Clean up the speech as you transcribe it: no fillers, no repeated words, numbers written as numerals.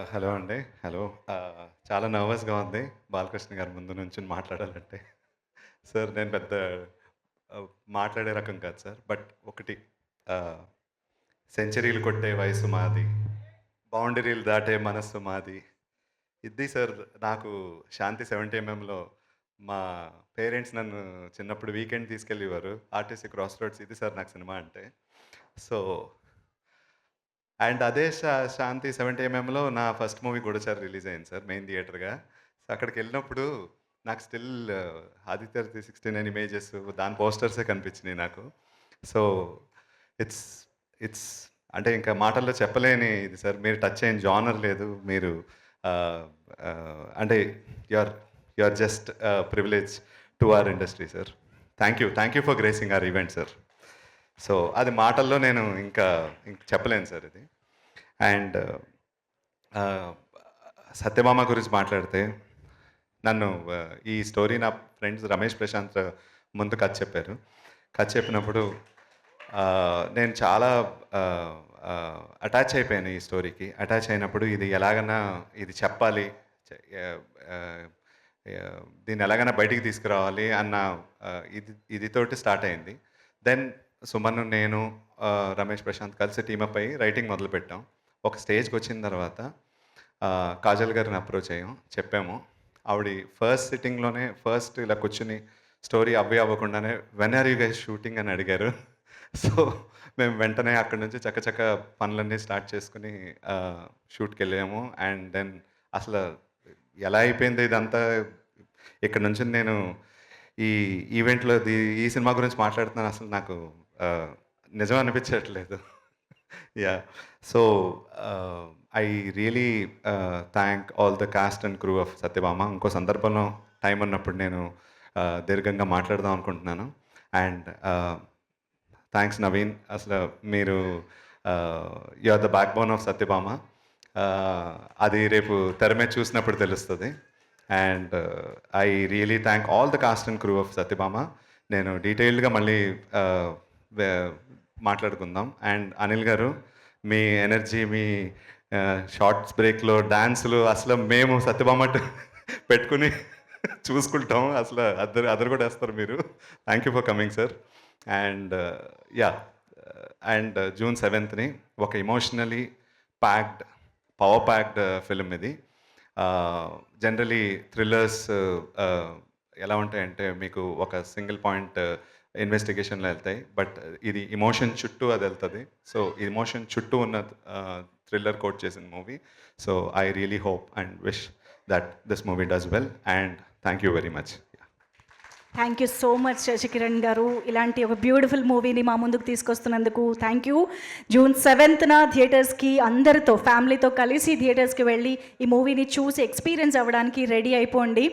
Hello అండి. Hello. చాలా నర్వస్‌గా ఉంది. బాలకృష్ణ గారి ముందు నుంచొని మాట్లాడాలంటే. సార్ నేను పెద్ద మాట్లాడే రకం కాదు సార్. బట్ ఒకటి ఆహ్, సెంచరీలు కొట్టే వయసు మాది. బౌండరీలు దాటే మనస్సు మాది. ఇది సార్ నాకు 'శాంతి 70 ఎంఎంలో' మా పేరెంట్స్ నన్ను చిన్నప్పుడు వీకెండ్ తీసుకెళ్ళేవారు. ఆర్టీసీ క్రాస్ రోడ్స్ ఇది సార్ నాకు సినిమా అంటే. సో అండ్ అదే 'శాంతి 70 ఎంఎంలో' నా ఫస్ట్ మూవీ 'గూఢచారి' రిలీజ్ అయింది సార్ మెయిన్ థియేటర్‌గా. సో, అక్కడికెళ్ళినప్పుడు నాకు స్టిల్ 'ఆదిత్య 369' ఇమేజెస్ దాని పోస్టర్సే కనిపించినాయి నాకు. సో, ఇట్స్ ఇట్స్ అంటే ఇంకా మాటల్లో చెప్పలేని ఇది సార్. మీరు టచ్ అయిన జానర్ లేదు. మీరు ఆహ్, అంటే you are you are just privilege to our industry sir. Thank you for gracing our event sir. So, అది మాటల్లో నేను ఇంకా ఇంక చెప్పలేను సార్ ఇది. అండ్ ఆహ్, సత్యభామ గురించి మాట్లాడితే నన్ను ఈ స్టోరీ నా ఫ్రెండ్స్ రమేష్, ప్రశాంత్ ముందు కథ చెప్పారు. కథ చెప్పినప్పుడు నేను చాలా ఆహ్, అటాచ్ అయిపోయాను ఈ స్టోరీకి. అటాచ్ అయినప్పుడు ఇది ఎలాగన్నా ఇది చెప్పాలి. చె ఆహ్, ఆహ్, దీన్ని ఎలాగైనా బయటికి తీసుకురావాలి అన్న ఇది తోటి స్టార్ట్ అయింది. దెన్ సుమన్, నేను, రమేష్, ప్రశాంత్ కలిసి టీమప్ అయ్యి రైటింగ్ మొదలుపెట్టాం. ఒక స్టేజ్‌కొచ్చిన తర్వాత కాజల్ గారిని అప్రోచ్ అయ్యాం. చెప్పాము. ఆవిడ ఫస్ట్ సిట్టింగ్‌లోనే ఫస్ట్ ఇలా కూర్చొని స్టోరీ అవ్వకుండానే "when are you guys shooting" అని అడిగారు. సో, మేము వెంటనే అక్కడి నుంచి చకచక పనులన్నీ స్టార్ట్ చేసుకొని షూట్‌కెళ్ళాము. అండ్ దెన్ అసలు ఎలా అయిపోయిందో ఇదంతా ఇక్కడ నుంచొని నేను ఈ ఈవెంట్‌లో ఈ సినిమా గురించి మాట్లాడుతున్నాను అసలు నాకు ఆహ్, నిజం అనిపించట్లేదు. Yeah! So, I really thank all the cast and crew of Satyabhama. ఇంకో సందర్భంలో టైం ఉన్నప్పుడు నేను దీర్ఘంగా మాట్లాడదాం అనుకుంటున్నాను. And thanks Naveen. అసలు మీరు you are the backbone of Satyabhama. అది రేపు తెర మీద చూసినప్పుడు తెలుస్తది. And I really thank all the cast and crew of Satyabhama. నేను డీటెయిల్డ్‌గా మళ్ళీ ఆహ్, వె మాట్లాడుకుందాం. అండ్ అనిల్ గారు, మీ ఎనర్జీ, మీ షార్ట్స్ బ్రేక్‌లో డాన్సులు అసలు మేము సత్యభామ పెట్టుకొని చూసుకుంటాం. అసలు అదరగొట్టేస్తారు మీరు. Thank you for coming sir. And yeah! And June 7థ్‌ని ఒక emotionally packed, power packed film ఇది. జనరల్లీ థ్రిల్లర్స్ ఎలా ఉంటాయంటే మీకు ఒక సింగిల్ పాయింట్ ఇన్వెస్టిగేషన్‌లో ఎళ్తాయి. బట్ ఇది ఎమోషన్ చుట్టూ అదెళ్తది. సో, ఎమోషన్ చుట్టూ ఉన్న థ్రిల్లర్ కోట్ చేసిన movie. So, I really hope and wish that this movie does well. And thank you very much. Thank you so much Sasikiran గారు. ఇలాంటి ఒక బ్యూటిఫుల్ మూవీని మా ముందుకు తీసుకొస్తున్నందుకు థ్యాంక్ యూ. జూన్ 7థ్‌న థియేటర్స్కి అందరితో ఫ్యామిలీతో కలిసి థియేటర్స్కి వెళ్ళి ఈ మూవీని చూసి ఎక్స్పీరియన్స్ అవ్వడానికి రెడీ అయిపోండి.